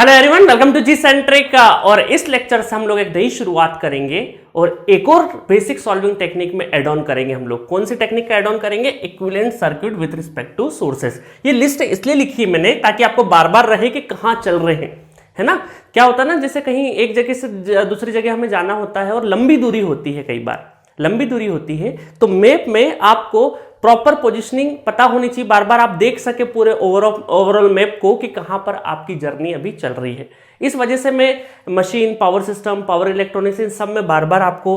Hello everyone, welcome to G centric. और इस lecture से हम लोग एक नई शुरुआत करेंगे और एक और बेसिक सॉल्विंग टेक्निक में एड ऑन करेंगे। हम लोग कौन सी टेक्निक का एड ऑन करेंगे? Equivalent circuit with respect to sources. ये लिस्ट इसलिए लिखी है मैंने ताकि आपको बार बार रहे कि कहां चल रहे हैं, है ना। क्या होता है ना, जैसे कहीं एक जगह से दूसरी जगह हमें जाना होता है और लंबी दूरी होती है, कई बार लंबी दूरी होती है, तो मैप में आपको प्रॉपर पोजीशनिंग पता होनी चाहिए। बार बार आप देख सके पूरे ओवरऑल मैप को कि कहां पर आपकी जर्नी अभी चल रही है। इस वजह से मैं machine, power system, power electronics, इन सब में बार बार आपको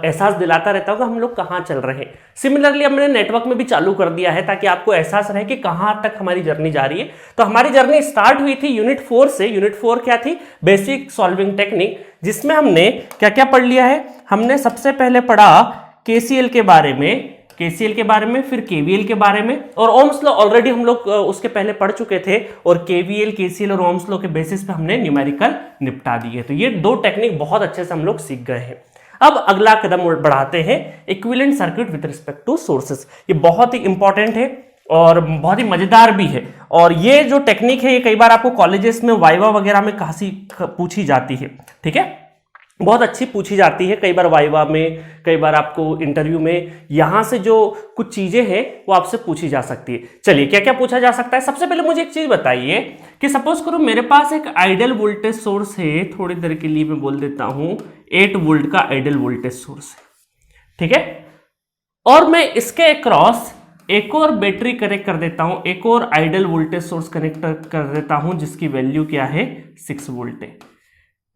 एहसास दिलाता रहता हूं कि हम लोग कहां चल रहे हैं। सिमिलरली हमने नेटवर्क में भी चालू कर दिया है ताकि आपको एहसास रहे कि कहां तक हमारी जर्नी जा रही है। तो हमारी जर्नी स्टार्ट हुई थी यूनिट 4 से। यूनिट 4 क्या थी? बेसिक सॉल्विंग टेक्निक, जिसमें हमने क्या क्या पढ़ लिया है। हमने सबसे पहले पढ़ा केसीएल के बारे में, फिर केवीएल के बारे में, और ओम्स लॉ ऑलरेडी हम लोग उसके पहले पढ़ चुके थे। और केवीएल, केसीएल और ओम्स लॉ के बेसिस पे हमने न्यूमेरिकल निपटा दिए। तो ये दो टेक्निक बहुत अच्छे से हम लोग सीख गए हैं। अब अगला कदम बढ़ाते हैं, equivalent circuit with respect to sources. ये बहुत ही इंपॉर्टेंट है और बहुत ही मजेदार भी है। और ये जो टेक्निक है ये कई बार आपको कॉलेजेस में वाइवा वगैरह में खासी पूछी जाती है, ठीक है, बहुत अच्छी पूछी जाती है। कई बार वाइवा में, कई बार आपको इंटरव्यू में यहां से जो कुछ चीजें हैं वो आपसे पूछी जा सकती है। चलिए, क्या क्या पूछा जा सकता है। सबसे पहले मुझे एक चीज बताइए कि सपोज करो मेरे पास एक आइडियल वोल्टेज सोर्स है। थोड़ी देर के लिए मैं बोल देता हूं 8 वोल्ट का आइडियल वोल्टेज सोर्स है, ठीक है। और मैं इसके अक्रॉस एक और बैटरी कनेक्ट कर देता हूं, एक और आइडियल वोल्टेज सोर्स कनेक्ट कर देता हूं जिसकी वैल्यू क्या है? 6 वोल्ट है।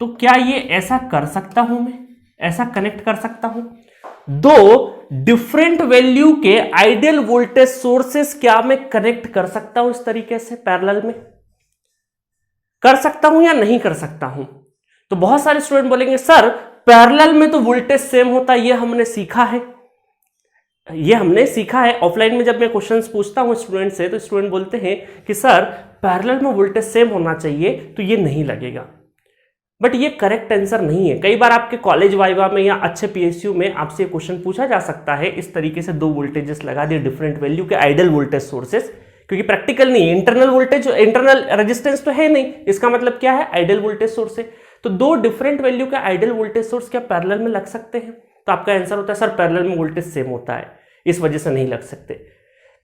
तो क्या ये ऐसा कर सकता हूं? मैं ऐसा कनेक्ट कर सकता हूं। दो डिफरेंट वैल्यू के आइडियल वोल्टेज सोर्सेस क्या मैं कनेक्ट कर सकता हूं इस तरीके से पैरेलल में? कर सकता हूं या नहीं कर सकता हूं? तो बहुत सारे स्टूडेंट बोलेंगे सर पैरेलल में तो वोल्टेज सेम होता है, ये हमने सीखा है, ये हमने सीखा है। ऑफलाइन में जब मैं क्वेश्चंस पूछता हूं स्टूडेंट से तो स्टूडेंट बोलते हैं कि सर पैरेलल में वोल्टेज सेम होना चाहिए, तो ये नहीं लगेगा। बट ये करेक्ट आंसर नहीं है। कई बार आपके कॉलेज वाइवा में या अच्छे पीएसयू में आपसे क्वेश्चन पूछा जा सकता है इस तरीके से, दो वोल्टेजेस लगा दिए डिफरेंट वैल्यू के आइडियल वोल्टेज सोर्सेस, क्योंकि प्रैक्टिकल नहीं है, इंटरनल वोल्टेज, इंटरनल रेजिस्टेंस तो है नहीं। इसका मतलब क्या है? आइडियल वोल्टेज सोर्स है। तो दो डिफरेंट वैल्यू के आइडियल वोल्टेज सोर्स क्या पैरेलल में लग सकते हैं? तो आपका आंसर होता है सर पैरेलल में वोल्टेज सेम होता है, इस वजह से नहीं लग सकते।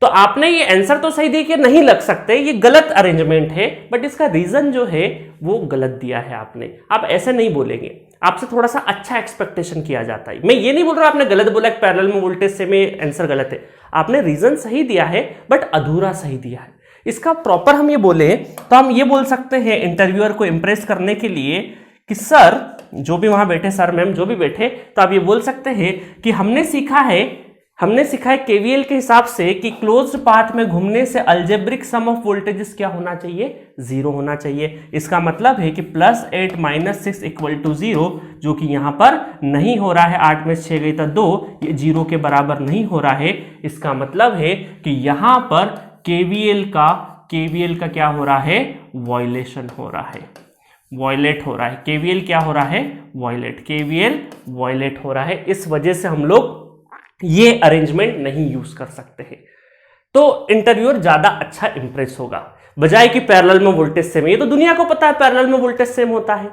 तो आपने ये आंसर तो सही दिया कि नहीं लग सकते, ये गलत अरेंजमेंट है, बट इसका रीजन जो है वो गलत दिया है आपने। आप ऐसे नहीं बोलेंगे, आपसे थोड़ा सा अच्छा एक्सपेक्टेशन किया जाता है। मैं ये नहीं बोल रहा आपने गलत बोला कि पैरेलल में वोल्टेज से में आंसर गलत है। आपने रीजन सही दिया है बट अधूरा सही दिया है। इसका प्रॉपर हम ये बोले तो हम ये बोल सकते हैं इंटरव्यूअर को इंप्रेस करने के लिए कि सर, जो भी वहां बैठे, सर मैम जो भी बैठे, तो आप ये बोल सकते हैं कि हमने सीखा है केवीएल के हिसाब से कि क्लोज्ड पाथ में घूमने से अलजेब्रिक सम ऑफ वोल्टेजेस क्या होना चाहिए? 0 होना चाहिए। इसका मतलब है कि +8 - 6 = 0, जो कि यहां पर नहीं हो रहा है। 8 में 6 गई तो 2, ये 0 के बराबर नहीं हो रहा है। इसका मतलब है कि यहां पर केवीएल का क्या हो रहा है? वॉयलेशन हो रहा है, वॉयलेट हो रहा है। केवीएल क्या हो रहा है? केवीएल वॉयलेट हो रहा है। इस वजह से हम लोग ये अरेंजमेंट नहीं यूज कर सकते हैं। तो इंटरव्यूअर ज्यादा अच्छा इंप्रेस होगा, बजाय कि पैरेलल में वोल्टेज सेम है। ये तो दुनिया को पता है पैरेलल में वोल्टेज सेम होता है,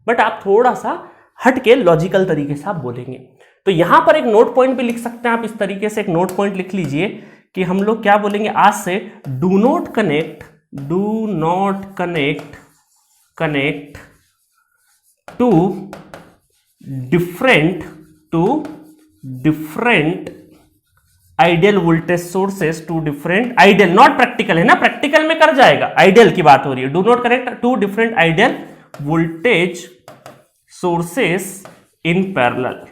बट आप थोड़ा सा हट के लॉजिकल तरीके से आप बोलेंगे। तो यहां पर एक नोट पॉइंट भी लिख सकते हैं आप, इस तरीके से एक नोट पॉइंट लिख लीजिए कि हम लोग क्या बोलेंगे आज से? Do not connect to different ideal voltage sources to different ideal, not practical है ना, प्रैक्टिकल में कर जाएगा, आइडियल की बात हो रही है। Do not connect to different ideal voltage sources in parallel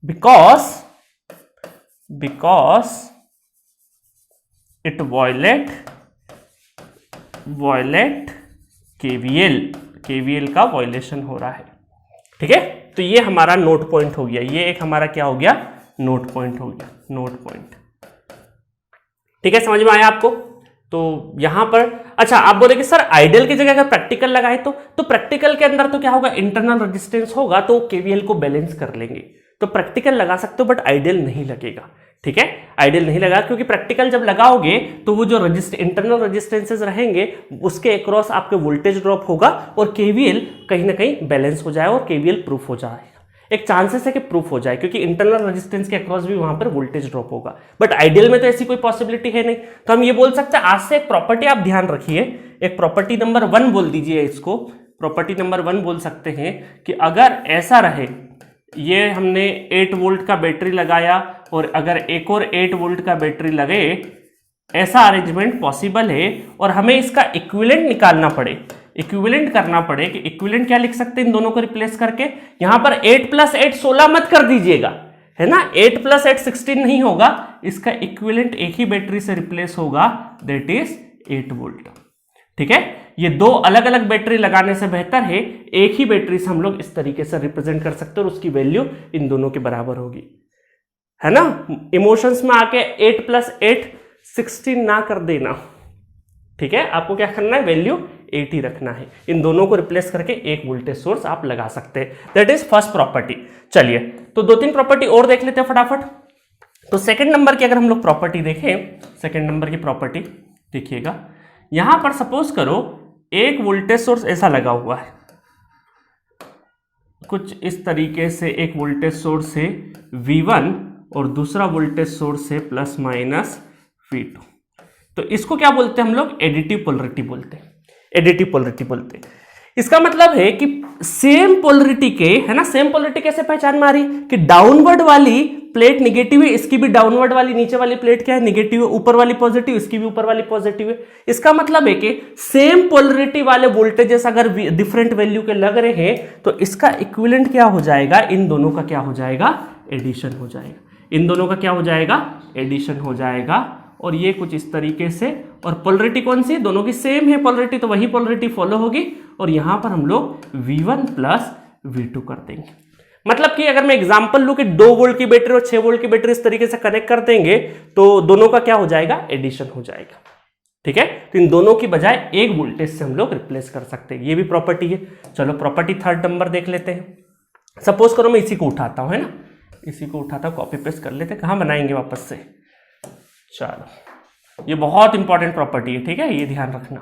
because it violate KVL का वॉयलेशन हो रहा है, ठीक है। तो ये हमारा नोट पॉइंट हो गया, ये एक हमारा क्या हो गया? नोट पॉइंट हो गया, नोट पॉइंट, ठीक है। समझ में आया आपको? तो यहां पर अच्छा आप बोले कि सर आइडियल की जगह अगर प्रैक्टिकल लगाए तो प्रैक्टिकल के अंदर तो क्या होगा? इंटरनल रेजिस्टेंस होगा, तो केवीएल को बैलेंस कर लेंगे। तो प्रैक्टिकल लगा सकते हो बट आइडियल नहीं लगेगा। ठीक है, आइडियल नहीं लगा, क्योंकि प्रैक्टिकल जब लगाओगे तो वो जो इंटरनल रेजिस्टेंसेज रहेंगे उसके अक्रॉस आपके वोल्टेज ड्रॉप होगा और केवीएल कहीं ना कहीं बैलेंस हो जाएगा और केवीएल प्रूफ हो जाएगा। एक चांसेस है कि प्रूफ हो जाए, क्योंकि इंटरनल रेजिस्टेंस के अक्रॉस भी वहां पर वोल्टेज ड्रॉप होगा, बट आइडियल में तो ऐसी कोई पॉसिबिलिटी है नहीं। तो हम ये बोल सकते हैं, आज से एक प्रॉपर्टी आप ध्यान रखिए, एक प्रॉपर्टी नंबर 1 बोल दीजिए इसको, प्रॉपर्टी नंबर 1 बोल सकते हैं कि अगर ऐसा रहे, ये हमने 8 वोल्ट का बैटरी लगाया और अगर एक और 8 वोल्ट का बैटरी लगे, ऐसा अरेंजमेंट पॉसिबल है और हमें इसका इक्विवेलेंट निकालना पड़े, इक्विवेलेंट करना पड़े, कि इक्विवेलेंट क्या लिख सकते हैं इन दोनों को रिप्लेस करके, यहां पर 8 + 8 16 मत कर दीजिएगा, है ना, 8 + 8 16 नहीं होगा, इसका इक्विवेलेंट एक ही बैटरी से रिप्लेस होगा, दैट इज 8 वोल्ट। ठीक है, ये दो अलग अलग बैटरी लगाने से बेहतर है एक ही बैटरी से हम लोग इस तरीके से रिप्रेजेंट कर सकते हैं और उसकी वैल्यू इन दोनों के बराबर होगी, है ना। इमोशंस में आके 8 + 8 16 ना कर देना, ठीक है, आपको क्या करना है, वैल्यू 8 ही रखना है। इन दोनों को रिप्लेस करके एक वोल्टेज सोर्स आप लगा सकते हैं, दैट इज फर्स्ट प्रॉपर्टी। चलिए, तो 2-3 प्रॉपर्टी और देख लेते हैं फटाफट। तो सेकंड नंबर की अगर हम लोग प्रॉपर्टी देखें, सेकंड नंबर की प्रॉपर्टी देखिएगा, यहां पर सपोज करो एक वोल्टेज सोर्स ऐसा लगा हुआ है, कुछ इस तरीके से एक वोल्टेज सोर्स है V1 और दूसरा वोल्टेज सोर्स है ± V2। तो इसको क्या बोलते हैं हम लोग, एडिटिव पोलरिटी बोलते हैं, एडिटिव पोलरिटी बोलते हैं। इसका मतलब है कि सेम पोलरिटी के, है ना, सेम पोलरिटी कैसे पहचान में आ रही कि डाउनवर्ड वाली प्लेट निगेटिव है, इसकी भी डाउनवर्ड वाली नीचे वाली प्लेट क्या है, निगेटिव है, ऊपर वाली पॉजिटिव, इसकी भी ऊपर वाली पॉजिटिव है। इसका मतलब है कि सेम पोलरिटी वाले वोल्टेजेस अगर डिफरेंट वैल्यू के लग रहे हैं तो इसका इक्विवेलेंट क्या हो जाएगा, इन दोनों का क्या हो जाएगा, एडिशन हो जाएगा, इन दोनों का क्या हो जाएगा, एडिशन हो जाएगा। और ये कुछ इस तरीके से, और पोलरिटी कौन सी, दोनों की सेम है पोलरिटी, तो वही पोलरिटी फॉलो होगी और यहां पर हम लोग V1 + V2 कर देंगे। मतलब कि अगर मैं एग्जांपल लूं कि 2 वोल्ट की बैटरी और 6 वोल्ट की बैटरी इस तरीके से कनेक्ट कर देंगे तो दोनों का क्या हो जाएगा, एडिशन हो जाएगा। ठीक है, तो इन दोनों की बजाय एक वोल्टेज से हम लोग रिप्लेस कर सकते हैं, ये भी प्रॉपर्टी है। चलो प्रॉपर्टी थर्ड नंबर देख लेते हैं। सपोज करो मैं इसी को उठाता हूं, है ना, इसी को उठाता, कॉपी पेस्ट कर लेते हैं, कहां बनाएंगे वापस से। चलो, ये बहुत इंपॉर्टेंट प्रॉपर्टी है, ठीक है, ये ध्यान रखना।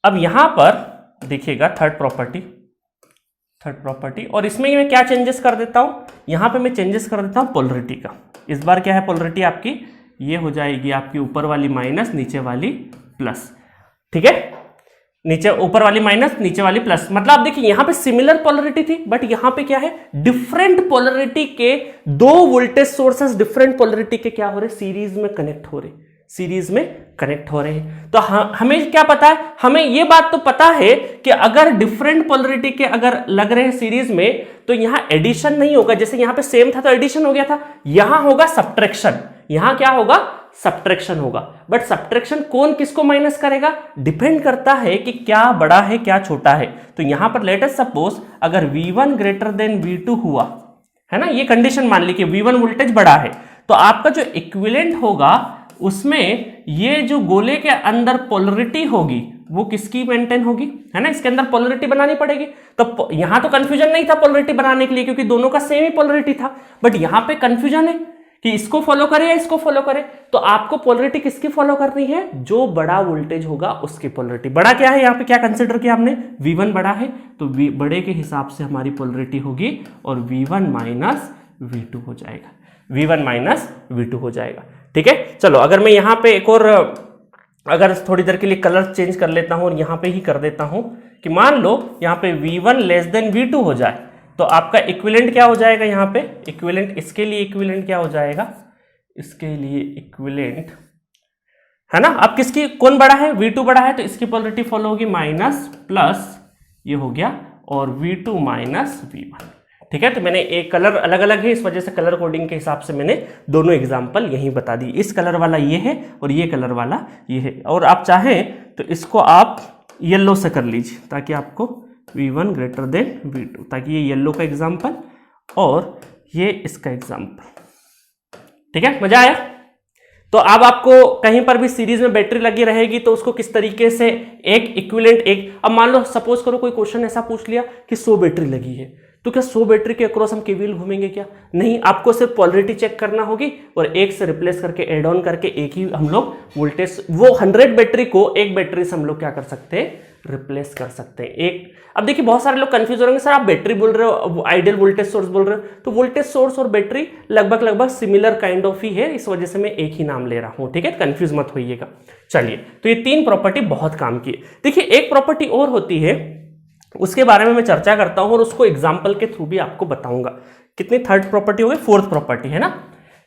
अब यहां पर देखिएगा थर्ड प्रॉपर्टी, और इसमें मैं क्या चेंजेस कर देता हूं, यहां पे मैं चेंजेस कर देता हूं पोलरिटी का। इस बार क्या है पोलरिटी आपकी, ये हो जाएगी आपकी ऊपर वाली माइनस, नीचे वाली प्लस। ठीक है, नीचे ऊपर वाली माइनस, नीचे वाली प्लस। मतलब आप देखिए यहां पे सिमिलर पोलरिटी थी, बट यहां पे क्या है, डिफरेंट पोलरिटी के दो वोल्टेज सोर्सेस डिफरेंट पोलरिटी के क्या हो रहे, सीरीज में कनेक्ट हो रहे, सीरीज में कनेक्ट हो रहे हैं। तो हमें क्या पता है, हमें ये बात तो पता है कि अगर डिफरेंट पोलरिटी के अगर लग रहे हैं सीरीज में तो यहां एडिशन नहीं होगा, जैसे यहां पे सेम था तो एडिशन हो गया था, यहां होगा सब्ट्रैक्शन, यहां क्या होगा, सब्ट्रैक्शन होगा। बट सब्ट्रैक्शन कौन किसको माइनस करेगा, डिपेंड करता है कि क्या बड़ा है क्या छोटा है। तो यहां पर लेट अस सपोज अगर V1 > V2 हुआ, है ना, ये कंडीशन मान ली कि V1 वोल्टेज बड़ा है, तो आपका जो इक्विवेलेंट होगा उसमें ये जो गोले के अंदर पोलरिटी होगी वो किसकी मेंटेन होगी, है ना, इसके अंदर पोलरिटी बनानी पड़ेगी। तो यहां तो कंफ्यूजन नहीं था पोलरिटी बनाने के लिए, क्योंकि दोनों का सेम ही पोलरिटी था, बट यहां पे कंफ्यूजन है कि इसको फॉलो करे या इसको फॉलो करे। तो आपको पोलरिटी किसकी फॉलो करनी है, जो बड़ा वोल्टेज होगा उसकी पोलरिटी। बड़ा क्या है, यहां पे क्या कंसिडर किया हमने, V1 बड़ा है, तो बड़े के हिसाब से हमारी पोलरिटी होगी और V1 - V2 हो जाएगा, V1 - V2 हो जाएगा। ठीक है, चलो अगर मैं यहां पे एक और अगर थोड़ी देर के लिए कलर चेंज कर लेता हूं और यहां पे ही कर देता हूं कि मान लो यहां पे V1 < V2 हो जाए, तो आपका इक्विवेलेंट क्या हो जाएगा, यहां पे इक्विवेलेंट, इसके लिए इक्विवेलेंट क्या हो जाएगा, इसके लिए इक्विवेलेंट, है ना, अब किसकी कौन बड़ा है, V2 बड़ा है, तो इसकी पोलरिटी फॉलो होगी माइनस प्लस, ये हो गया, और V2 - V1। ठीक है, तो मैंने एक कलर अलग अलग है, इस वजह से कलर कोडिंग के हिसाब से मैंने दोनों एग्जांपल यहीं बता दी। इस कलर वाला ये है और ये कलर वाला ये है, और आप चाहें तो इसको आप येलो से कर लीजिए ताकि आपको V1 > V2, ताकि ये येलो का एग्जांपल और ये इसका एग्जांपल। ठीक है, मजा आया। तो अब आपको कहीं पर भी सीरीज में बैटरी लगी रहेगी तो उसको किस तरीके से एक इक्विवेलेंट, एक, अब मान लो सपोज करो कोई क्वेश्चन ऐसा पूछ लिया कि 100 बैटरी लगी है, तो क्या 100 बैटरी के अक्रॉस हम केवीएल घूमेंगे क्या? नहीं, आपको सिर्फ पोलरिटी चेक करना होगी और एक से रिप्लेस करके एड ऑन करके एक ही हम लोग वोल्टेज, वो 100 बैटरी को एक बैटरी से हम लोग क्या कर सकते हैं, रिप्लेस कर सकते हैं एक। अब देखिए बहुत सारे लोग कंफ्यूज हो रहे हैं, सर आप बैटरी बोल रहे हो, आइडियल वोल्टेज सोर्स बोल रहे हो, तो वोल्टेज सोर्स और बैटरी लगभग सिमिलर काइंड ऑफ ही है, इस वजह से मैं एक ही नाम ले रहा हूं, ठीक है, कंफ्यूज मत होइएगा। चलिए, तो ये 3 प्रॉपर्टी बहुत काम की है। देखिए एक प्रॉपर्टी और होती है, उसके बारे में मैं चर्चा करता हूं और उसको एग्जाम्पल के थ्रू भी आपको बताऊंगा। कितनी 3rd प्रॉपर्टी हो गई, 4th प्रॉपर्टी है ना।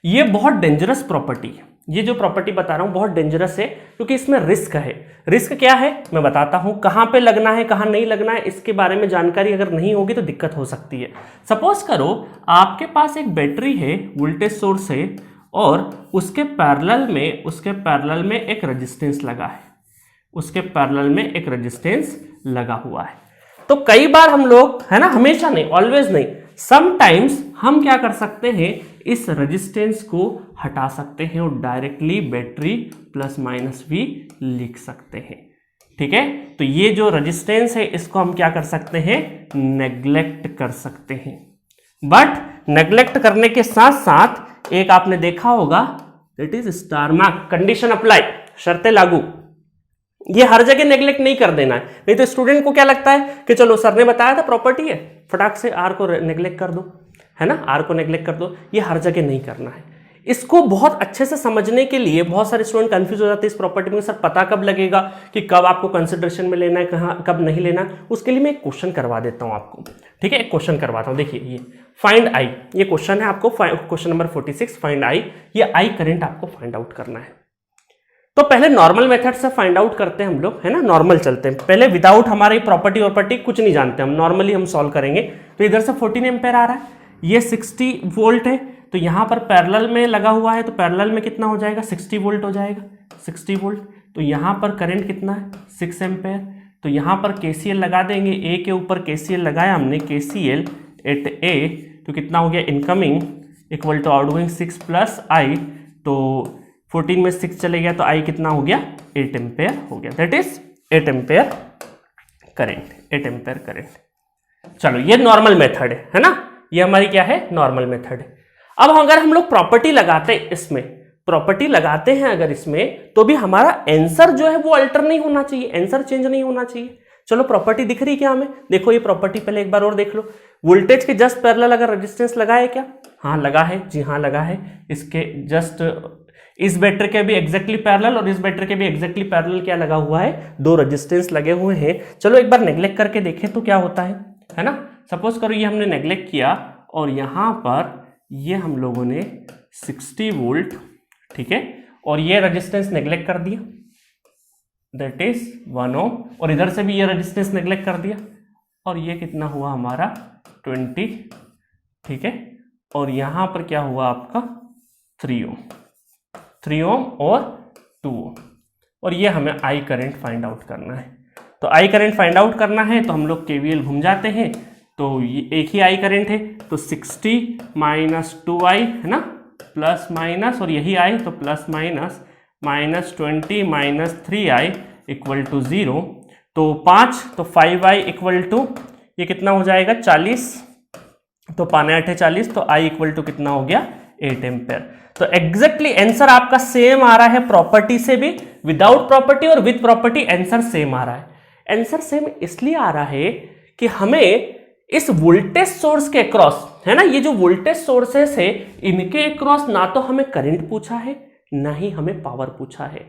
ये बहुत डेंजरस प्रॉपर्टी है, ये जो प्रॉपर्टी बता रहा हूं बहुत डेंजरस है, क्योंकि इसमें रिस्क है। रिस्क क्या है मैं बताता हूं, कहां पे लगना है कहां नहीं लगना है, इसके बारे में जानकारी अगर नहीं होगी तो दिक्कत हो सकती है। सपोज करो आपके पास एक बैटरी है, वोल्टेज सोर्स है, और उसके पैरेलल में एक रेजिस्टेंस लगा है, उसके पैरेलल में एक रेजिस्टेंस लगा हुआ है। तो कई बार हम लोग, है ना, हमेशा नहीं, ऑलवेज नहीं, समटाइम्स हम क्या कर सकते हैं, इस रेजिस्टेंस को हटा सकते हैं और डायरेक्टली बैटरी प्लस माइनस भी लिख सकते हैं, ठीक है। तो ये जो रेजिस्टेंस है इसको हम क्या कर सकते हैं, नेग्लेक्ट कर सकते हैं। बट नेग्लेक्ट करने के साथ साथ एक आपने देखा होगा, that is star mark, condition apply, शर्तें लागू। ये हर जगह नेग्लेक्ट नहीं कर देना है, नहीं तो स्टूडेंट को क्या लगता है कि चलो सर ने बताया था प्रॉपर्टी है, फटाक से आर को नेग्लेक्ट कर दो, है ना, आर को नेग्लेक्ट कर दो। ये हर जगह नहीं करना है। इसको बहुत अच्छे से समझने के लिए बहुत सारे स्टूडेंट कंफ्यूज हो जाते हैं इस प्रॉपर्टी में, सर पता कब लगेगा कि कब आपको कंसिडरेशन में लेना है, कहाँ कब नहीं लेना। उसके लिए मैं एक क्वेश्चन करवा देता हूँ आपको, ठीक है, एक क्वेश्चन करवाता हूँ। देखिए ये फाइंड आई, ये क्वेश्चन है आपको, क्वेश्चन नंबर 46 फाइंड आई। ये आई करंट आपको फाइंड आउट करना है। तो पहले नॉर्मल मेथड से फाइंड आउट करते हैं हम लोग, है ना, नॉर्मल चलते हैं पहले, विदाउट हमारी प्रॉपर्टी कुछ नहीं जानते हम, नॉर्मली हम सॉल्व करेंगे। तो इधर से 14 एम्पेयर आ रहा है, ये 60 वोल्ट है, तो यहां पर पैरेलल में लगा हुआ है, तो पैरेलल में कितना हो जाएगा, 60 वोल्ट हो जाएगा, 60 वोल्ट। तो यहां पर करंट कितना है, 6 एम्पेयर। तो यहां पर केसीएल लगा देंगे, ए के ऊपर केसीएल लगाया हमने, केसीएल एट ए, तो कितना हो गया, incoming equal to outgoing 6 plus I, तो 14 में 6 चले गया तो आई कितना हो गया, 8 एम्पेयर हो गया, that is 8 ampere current, 8 ampere current. चलो ये नॉर्मल मेथड है ना, ये हमारी क्या है, नॉर्मल मेथड है। अब अगर हम लोग प्रॉपर्टी लगाते हैं, इसमें प्रॉपर्टी लगाते हैं अगर इसमें, तो भी हमारा आंसर जो है वो अल्टर नहीं होना चाहिए, आंसर चेंज नहीं होना चाहिए। चलो प्रॉपर्टी दिख रही क्या हमें, देखो ये प्रॉपर्टी पहले एक बार और देख लो। वोल्टेज के जस्ट पैरेलल अगर रेजिस्टेंस लगा है क्या, हाँ लगा है, जी हाँ लगा है। इसके जस्ट इस बैटरी के भी एग्जैक्टली पैरेलल और इस बैटरी के भी एग्जैक्टली पैरेलल क्या लगा हुआ है, 2 रेजिस्टेंस लगे हुए हैं। चलो एक बार नेग्लेक्ट करके देखें तो क्या होता है ना। सपोज करो ये हमने नेग्लेक्ट किया और यहां पर ये हम लोगों ने 60 वोल्ट, ठीक है, और ये रेजिस्टेंस नेग्लेक्ट कर दिया, दैट इज 1 ओम, और इधर से भी ये रेजिस्टेंस नेग्लेक्ट कर दिया, और ये कितना हुआ हमारा 20, ठीक है, और यहां पर क्या हुआ आपका 3 ओम, 3 ओम और 2 ओम, और ये हमें आई करंट फाइंड आउट करना है। तो आई करंट फाइंड आउट करना है तो हम लोग केवीएल घूम जाते हैं, तो ये एक ही आई करंट है, तो 60 माइनस 2i है ना, प्लस माइनस, और यही आई तो plus minus, minus 20 minus 3i equal to 0, तो 5, तो 5i इक्वल टू ये कितना हो जाएगा 40, तो 5 8 40, तो i इक्वल टू कितना हो गया 8 एम्पेयर। तो एग्जैक्टली आंसर आपका सेम आ रहा है, प्रॉपर्टी से भी, विदाउट प्रॉपर्टी और विद प्रॉपर्टी आंसर सेम आ रहा है। आंसर सेम इसलिए आ रहा है कि हमें इस वोल्टेज सोर्स के अक्रॉस, है ना, ये जो वोल्टेज सोर्सेस है इनके अक्रॉस ना तो हमें करंट पूछा है ना ही हमें पावर पूछा है।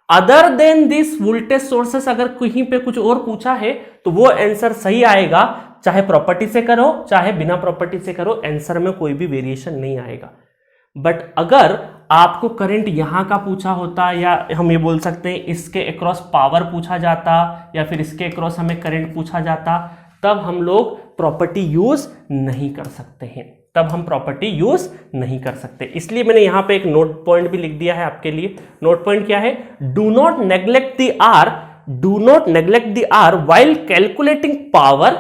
Other than this voltage sources अगर कहीं पे कुछ और पूछा है तो वो आंसर सही आएगा, चाहे प्रॉपर्टी से करो चाहे बिना प्रॉपर्टी से करो, आंसर में कोई भी वेरिएशन नहीं आएगा। बट अगर आपको करंट यहां का पूछा होता, या हम ये बोल सकते हैं इसके अक्रॉस पावर पूछा जाता, या फिर इसके अक्रॉस हमें करंट पूछा जाता, तब हम लोग प्रॉपर्टी यूज नहीं कर सकते हैं, तब हम प्रॉपर्टी यूज नहीं कर सकते। इसलिए मैंने यहां पे एक नोट पॉइंट भी लिख दिया है आपके लिए। नोट पॉइंट क्या है, do not neglect the R, do not neglect the R while calculating power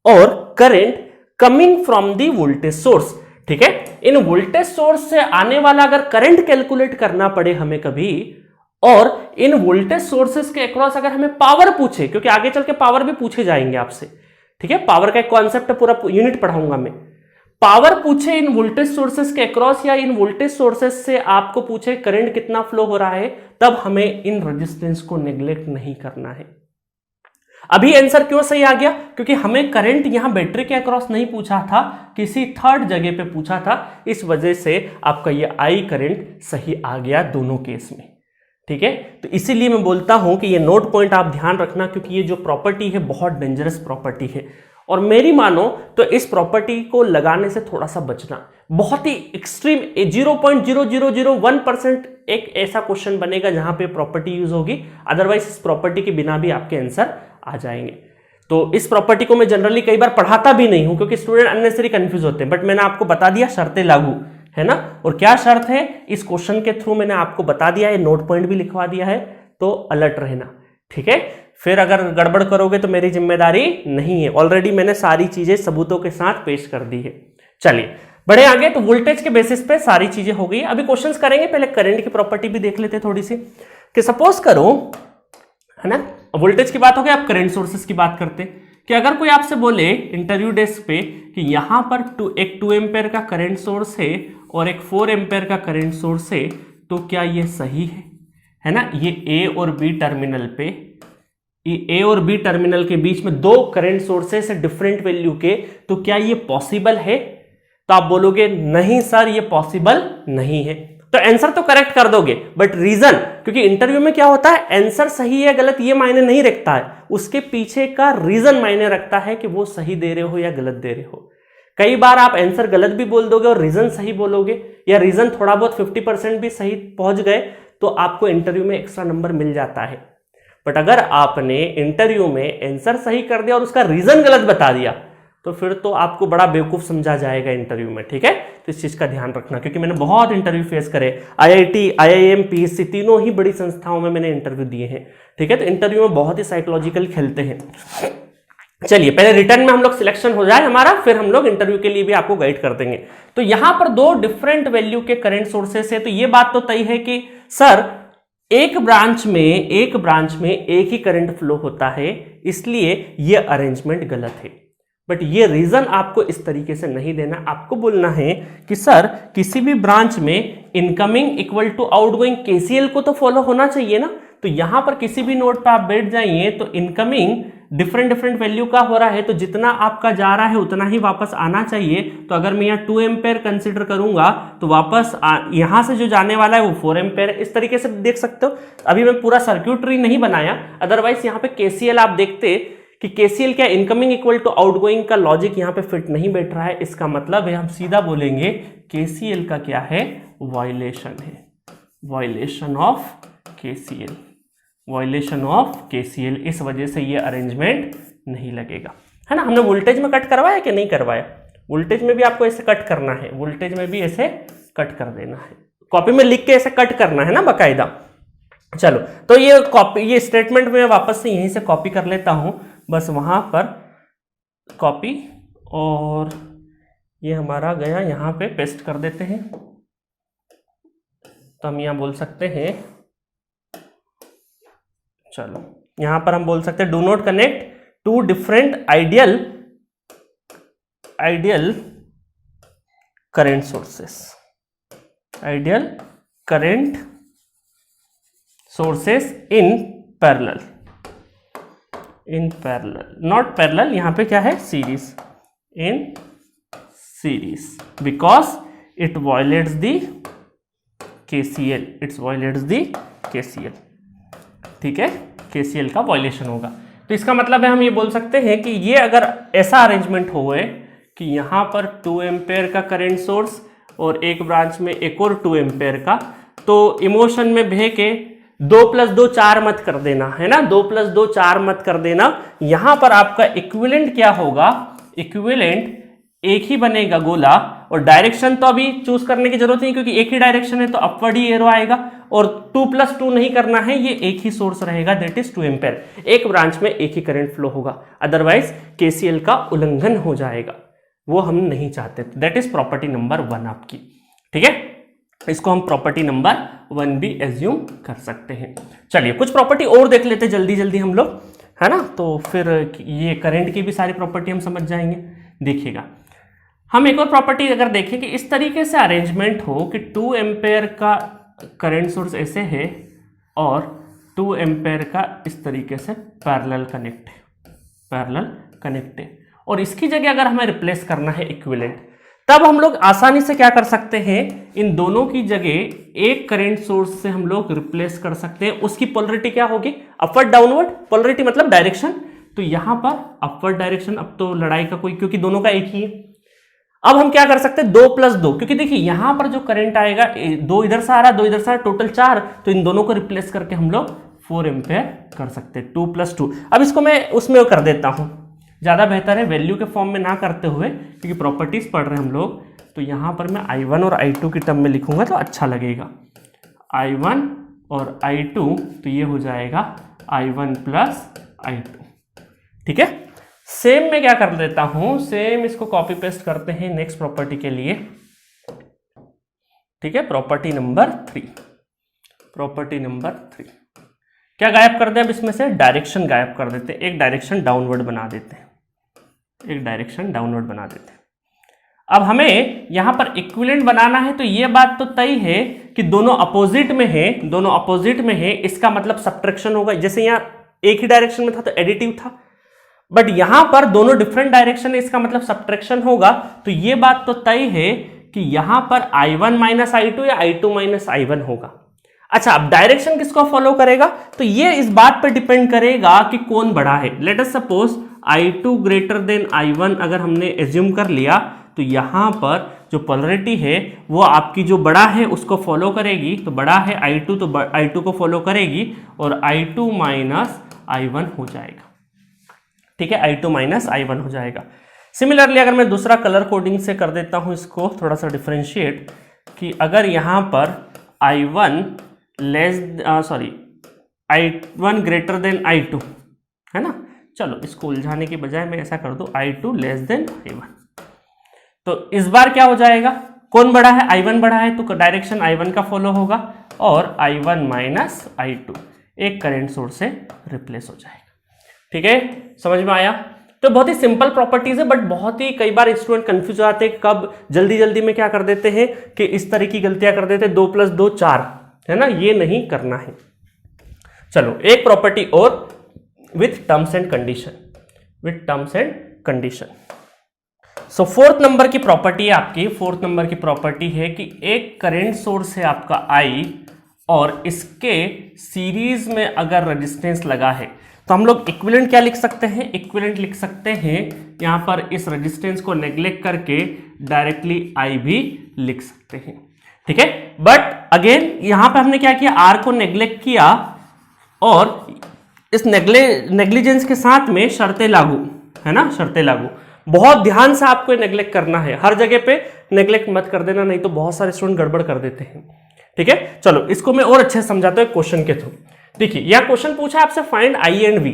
और current coming from the voltage source, ठीक है। इन वोल्टेज सोर्स से आने वाला अगर करंट कैलकुलेट करना पड़े हमें कभी, और इन वोल्टेज सोर्सेस के अक्रॉस अगर हमें पावर पूछे, क्योंकि आगे चल के पावर भी पूछे जाएंगे आपसे, ठीक है, पावर का एक कॉन्सेप्ट है, पूरा यूनिट पढ़ाऊंगा मैं। पावर पूछे इन वोल्टेज सोर्सेस के अक्रॉस या इन वोल्टेज सोर्सेस से आपको पूछे करंट कितना फ्लो हो रहा है, तब हमें इन रेजिस्टेंस को नेग्लेक्ट नहीं करना है। अभी आंसर क्यों सही आ गया? क्योंकि हमें करंट यहां बैटरी के अक्रॉस नहीं पूछा था, किसी थर्ड जगह पे पूछा था, इस वजह से आपका ये आई करंट सही आ गया दोनों केस में। ठीक है, तो इसीलिए मैं बोलता हूं कि ये नोट पॉइंट आप ध्यान रखना, क्योंकि ये जो प्रॉपर्टी है बहुत डेंजरस प्रॉपर्टी है, और मेरी मानो तो इस प्रॉपर्टी को लगाने से थोड़ा सा बचना। बहुत ही एक्सट्रीम 0.0001% एक ऐसा क्वेश्चन बनेगा जहां पे प्रॉपर्टी यूज होगी, अदरवाइज इस प्रॉपर्टी के बिना भी आपके आंसर आ जाएंगे। तो इस प्रॉपर्टी को मैं जनरली कई बार पढ़ाता भी नहीं हूं, क्योंकि स्टूडेंट अननेसेसरी कंफ्यूज होते हैं, बट मैंने आपको बता दिया शर्तें लागू है ना। और क्या शर्त है, इस क्वेश्चन के थ्रू मैंने आपको बता दिया है, नोट पॉइंट भी लिखवा दिया है, तो अलर्ट रहना। ठीक है, फिर अगर गड़बड़ करोगे तो मेरी जिम्मेदारी नहीं है, ऑलरेडी मैंने सारी चीजें सबूतों के साथ पेश कर दी है। चलिए बढ़े आगे, तो वोल्टेज के बेसिस पे सारी चीजें हो गई। अभी क्वेश्चंस करेंगे, पहले करंट की प्रॉपर्टी भी देख लेते थोड़ी सी, कि सपोज करो है ना, वोल्टेज की बात हो गई, आप करंट सोर्सेस की बात करते कि अगर कोई आपसे बोले इंटरव्यू डेस्क पे कि यहां पर एक 2 एम्पेयर का करंट सोर्स है और एक 4 एम्पेयर का करंट सोर्स है, तो क्या ये सही है ना। ये ए और बी टर्मिनल पे, ए और बी टर्मिनल के बीच में दो करंट सोर्सेस है डिफरेंट वैल्यू के, तो क्या ये पॉसिबल है? तो आप बोलोगे नहीं सर ये पॉसिबल नहीं है, तो आंसर तो करेक्ट कर दोगे, बट रीजन, क्योंकि इंटरव्यू में क्या होता है, आंसर सही है गलत ये मायने नहीं रखता है, उसके पीछे का रीजन मायने रखता है कि वो सही दे रहे हो या गलत दे रहे हो। कई बार आप आंसर गलत भी बोल दोगे और रीजन सही बोलोगे, या रीजन थोड़ा बहुत 50% भी सही पहुंच गए, तो आपको इंटरव्यू में एक्स्ट्रा नंबर मिल जाता है। बट अगर आपने इंटरव्यू में आंसर सही कर दिया और उसका रीजन गलत बता दिया, तो फिर तो आपको बड़ा बेवकूफ समझा जाएगा इंटरव्यू में। ठीक है, तो इस चीज का ध्यान रखना, क्योंकि मैंने बहुत इंटरव्यू फेस करे, IIT, IIM, PSC तीनों ही बड़ी संस्थाओं में मैंने इंटरव्यू दिए हैं। ठीक है, तो इंटरव्यू में बहुत ही साइकोलॉजिकल खेलते हैं। चलिए पहले रिटर्न में हम लोग सिलेक्शन हो जाए हमारा, फिर हम लोग इंटरव्यू के लिए भी आपको गाइड कर देंगे। तो यहां पर दो डिफरेंट वैल्यू के करंट सोर्सेस है, तो ये बात तो तय है कि सर एक ब्रांच में एक ही करंट फ्लो होता है, इसलिए ये अरेंजमेंट गलत है। बट ये रीजन आपको इस तरीके से नहीं देना, आपको बोलना है कि सर किसी भी ब्रांच में incoming equal to outgoing KCL को तो फॉलो होना चाहिए ना। तो यहां पर किसी भी नोड पर आप बैठ जाइए तो इनकमिंग डिफरेंट वैल्यू का हो रहा है, तो जितना आपका जा रहा है उतना ही वापस आना चाहिए। तो अगर मैं यहाँ 2 एम्पेयर कंसिडर करूंगा तो वापस यहां से जो जाने वाला है वो 4 एम्पेयर, इस तरीके से देख सकते हो। अभी मैं पूरा सर्क्यूटरी नहीं बनाया, अदरवाइज यहाँ पे KCL आप देखते कि KCL क्या इनकमिंग इक्वल टू आउटगोइंग का लॉजिक यहाँ पे फिट नहीं बैठ रहा है। इसका मतलब है हम सीधा बोलेंगे KCL का क्या है, वायलेशन है, violation of KCL, violation of KCL। इस वजह से ये अरेंजमेंट नहीं लगेगा, है ना। हमने वोल्टेज में कट करवाया कि नहीं करवाया? वोल्टेज में भी आपको ऐसे कट करना है, वोल्टेज में भी ऐसे कट कर देना है, कॉपी में लिख के ऐसे कट करना है ना बाकायदा। चलो तो ये कॉपी, ये स्टेटमेंट में वापस से यहीं से कॉपी कर लेता हूं, बस वहां पर कॉपी, और ये हमारा गया यहाँ पे पेस्ट कर देते हैं। तो हम यहाँ बोल सकते हैं, चलो यहां पर हम बोल सकते हैं do not connect to different ideal current sources, ideal current sources in parallel, not parallel, यहां पे क्या है, series, in series, because it violates the KCL, it's violates the KCL। ठीक है, KCL का वायलेशन होगा। तो इसका मतलब है हम ये बोल सकते हैं कि ये अगर ऐसा अरेंजमेंट हो कि यहां पर 2 एम्पेयर का करंट सोर्स और एक ब्रांच में एक और 2 एम्पेयर का, तो इमोशन में बह के 2 + 2 4 मत कर देना, है ना, 2 + 2 4 मत कर देना। यहां पर आपका इक्विवेलेंट क्या होगा, इक्विवेलेंट एक ही बनेगा गोला, और डायरेक्शन तो अभी चूज करने की जरूरत नहीं, क्योंकि एक ही डायरेक्शन है तो अपवर्ड ही एरो आएगा, और 2 + 2 नहीं करना है, ये एक ही सोर्स रहेगा, दैट इज 2 एम्पेयर। एक ब्रांच में एक ही करंट फ्लो होगा, अदरवाइज KCL का उल्लंघन हो जाएगा, वो हम नहीं चाहते। दैट इज प्रॉपर्टी नंबर 1 आपकी। ठीक है, इसको हम प्रॉपर्टी नंबर 1 भी एज्यूम कर सकते हैं। चलिए कुछ प्रॉपर्टी और देख लेते जल्दी जल्दी हम लोग, है ना। तो फिर ये करंट की भी सारी प्रॉपर्टी हम समझ जाएंगे। देखिएगा, हम एक और प्रॉपर्टी अगर देखें कि इस तरीके से अरेंजमेंट हो कि 2 एम्पेयर का करंट सोर्स ऐसे है और 2 एम्पेयर का इस तरीके से पैरेलल कनेक्ट है, और इसकी जगह अगर हमें रिप्लेस करना है इक्विवेलेंट, तब हम लोग आसानी से क्या कर सकते हैं, इन दोनों की जगह एक करंट सोर्स से हम लोग रिप्लेस कर सकते हैं। उसकी पोलरिटी क्या होगी, अपवर्ड डाउनवर्ड, पोलरिटी मतलब डायरेक्शन। तो यहां पर अपवर्ड डायरेक्शन, अब तो लड़ाई का कोई, क्योंकि दोनों का एक ही है। अब हम क्या कर सकते हैं, 2 + 2, क्योंकि देखिए यहां पर जो करंट आएगा 2 इधर से आ रहा, 2 इधर से आ रहा, टोटल 4, तो इन दोनों को रिप्लेस करके हम लोग 4 एम्पेयर कर सकते हैं, 2 + 2। अब इसको मैं उसमें कर देता हूं, ज्यादा बेहतर है वैल्यू के फॉर्म में ना करते हुए, क्योंकि प्रॉपर्टीज पढ़ रहे हैं हम लोग। तो यहां पर मैं I1 और I2 की टर्म में लिखूंगा तो अच्छा लगेगा। I1 और I2, तो ये हो जाएगा I1 + I2, ठीक है। सेम में क्या कर देता हूं, सेम इसको कॉपी पेस्ट करते हैं नेक्स्ट प्रॉपर्टी के लिए, ठीक है। प्रॉपर्टी नंबर 3, क्या गायब कर दें अब इसमें से, डायरेक्शन गायब कर देते हैं, एक डायरेक्शन डाउनवर्ड बना देते हैं, अब हमें यहां पर इक्विवेलेंट बनाना है। तो ये बात तो तय है कि दोनों अपोजिट में है, इसका मतलब सब्ट्रैक्शन होगा। जैसे यहां एक ही डायरेक्शन में था तो एडिटिव था, बट यहां पर दोनों डिफरेंट डायरेक्शन है, इसका मतलब सब्ट्रैक्शन होगा। तो ये बात तो तय है कि यहां पर I1 - I2 या I2 - I1 होगा। अच्छा, अब डायरेक्शन किसको फॉलो करेगा, तो ये इस बात पर डिपेंड करेगा कि कौन बड़ा है। Let us suppose I2 > I1 अगर हमने एज्यूम कर लिया, तो यहां पर जो पोलरिटी है वो आपकी जो बड़ा है उसको फॉलो करेगी। तो बड़ा है I2, तो I2 को फॉलो करेगी और I2 - I1 हो जाएगा, ठीक है। I2 - I1 हो जाएगा। सिमिलरली अगर मैं दूसरा कलर कोडिंग से कर देता हूं इसको थोड़ा सा डिफरेंशिएट, कि अगर यहां पर I1 > I2, है ना। चलो इसको उलझाने के बजाय मैं ऐसा कर दूं, I2 < I1। तो इस बार क्या हो जाएगा, कौन बड़ा है, I1 बड़ा है, तो डायरेक्शन I1 का फॉलो होगा और I1 - I2 एक करंट सोर्स से रिप्लेस हो जाएगा, ठीक है। समझ में आया। तो बहुत ही सिंपल प्रॉपर्टीज है, बट बहुत ही कई बार स्टूडेंट कंफ्यूज हो जाते हैं, कब जल्दी में क्या कर देते हैं कि इस तरह की गलतियां कर देते हैं, 2 + 2 4, है ना, ये नहीं करना है। चलो एक प्रॉपर्टी और with terms and condition. So 4th number की प्रॉपर्टी है आपकी, 4th नंबर की प्रॉपर्टी है कि एक करंट सोर्स है आपका I और इसके सीरीज में अगर रेजिस्टेंस लगा है, तो हम लोग इक्विवेलेंट क्या लिख सकते हैं, इक्विवेलेंट लिख सकते हैं यहां पर इस रेजिस्टेंस को नेग्लेक्ट करके डायरेक्टली I भी लिख सकते हैं, ठीक है। बट अगेन यहां पर हमने क्या किया, R को नेग्लेक्ट किया और इस नेग्लिजेंस के साथ में शर्तें लागू, है ना, शर्तें लागू। बहुत ध्यान से आपको नेग्लेक्ट करना है, हर जगह पे नेग्लेक्ट मत कर देना, नहीं तो बहुत सारे स्टूडेंट गड़बड़ कर देते हैं, ठीक है। चलो इसको मैं और अच्छे से समझाता हूं क्वेश्चन के थ्रू। देखिए यह क्वेश्चन पूछा आपसे फाइंड I एंड V,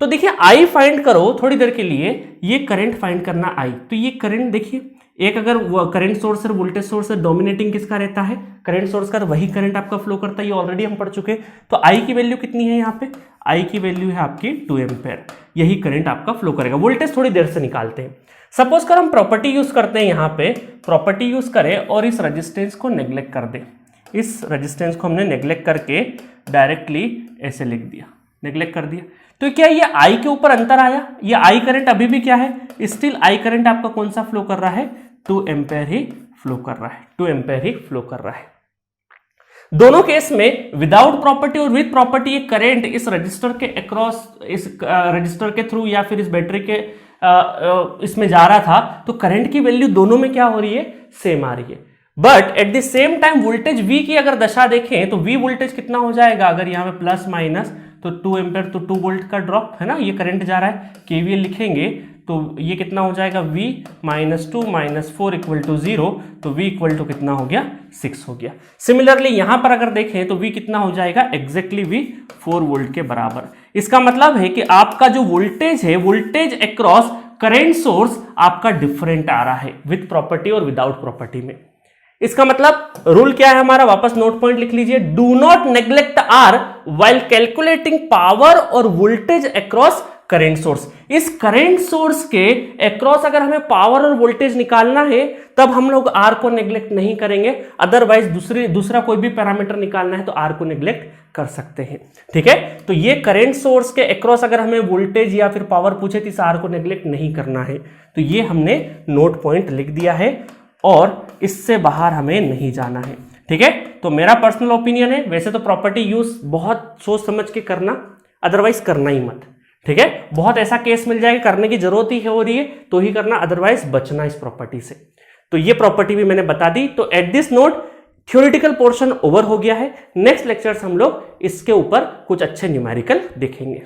तो देखिए I फाइंड करो थोड़ी देर के लिए, ये करंट फाइंड करना I। तो ये करंट देखिए, एक अगर करंट सोर्स और वोल्टेज सोर्स है, डोमिनेटिंग किसका रहता है, करंट सोर्स का, तो वही करंट आपका फ्लो करता है, ये ऑलरेडी हम पढ़ चुके। तो I की वैल्यू कितनी है, यहाँ पे I की वैल्यू है आपकी 2 एम्पेयर, यही करंट आपका फ्लो करेगा। वोल्टेज थोड़ी देर से निकालते हैं। सपोज कर हम प्रॉपर्टी यूज करते हैं, यहाँ पे प्रॉपर्टी यूज करें और इस रेजिस्टेंस को नेग्लेक्ट कर दें, इस रेजिस्टेंस को हमने नेग्लेक्ट करके डायरेक्टली ऐसे लिख दिया, नेग्लेक्ट कर दिया। तो क्या ये I के ऊपर अंतर आया, ये I करंट अभी भी क्या है, स्टिल I करंट आपका कौन सा फ्लो कर रहा है, 2 एम्पेयर ही फ्लो कर रहा है, 2 एम्पेयर ही फ्लो कर रहा है। दोनों केस में विदाउट प्रॉपर्टी और विद प्रॉपर्टी ये करंट इस रजिस्टर के अक्रॉस, इस रजिस्टर के थ्रू या फिर इस बैटरी के इसमें जा रहा था, तो करंट की वैल्यू दोनों में क्या हो रही है, सेम आ रही है। But at the same time voltage V की अगर दशा देखें तो V वोल्टेज कितना हो जाएगा, अगर यहाँ पे प्लस माइनस, तो 2 एम्पेयर, तो 2 वोल्ट का ड्रॉप, है ना, ये करंट जा रहा है, KVL लिखेंगे तो ये कितना हो जाएगा, V - 2 - 4 = 0, तो V = कितना हो गया, 6 हो गया। सिमिलरली यहां पर अगर देखें तो V कितना हो जाएगा, एग्जैक्टली V 4 वोल्ट के बराबर। इसका मतलब है कि आपका जो वोल्टेज है, वोल्टेज अक्रॉस करंट सोर्स आपका डिफरेंट आ रहा है विथ प्रॉपर्टी और विदाउट प्रॉपर्टी में। इसका मतलब रूल क्या है हमारा, वापस नोट पॉइंट लिख लीजिए, do not neglect R while calculating power और वोल्टेज अक्रॉस करंट सोर्स। इस करंट सोर्स के अक्रॉस अगर हमें पावर और वोल्टेज निकालना है तब हम लोग आर को नेग्लेक्ट नहीं करेंगे, अदरवाइज दूसरा कोई भी पैरामीटर निकालना है तो आर को नेग्लेक्ट कर सकते हैं। ठीक है, तो ये करंट सोर्स के अक्रॉस अगर हमें वोल्टेज या फिर पावर पूछे तो इस आर को नेग्लेक्ट नहीं करना है, तो ये हमने नोट पॉइंट लिख दिया है और इससे बाहर हमें नहीं जाना है। ठीक है, तो मेरा पर्सनल ओपिनियन है, वैसे तो प्रॉपर्टी यूज बहुत सोच समझ के करना, अदरवाइज करना ही मत। ठीक है, बहुत ऐसा केस मिल जाएगा करने की जरूरत ही हो रही है तो ही करना, अदरवाइज बचना इस प्रॉपर्टी से। तो ये प्रॉपर्टी भी मैंने बता दी। तो at this note theoretical portion over हो गया है। नेक्स्ट लेक्चर्स हम लोग इसके ऊपर कुछ अच्छे न्यूमेरिकल देखेंगे।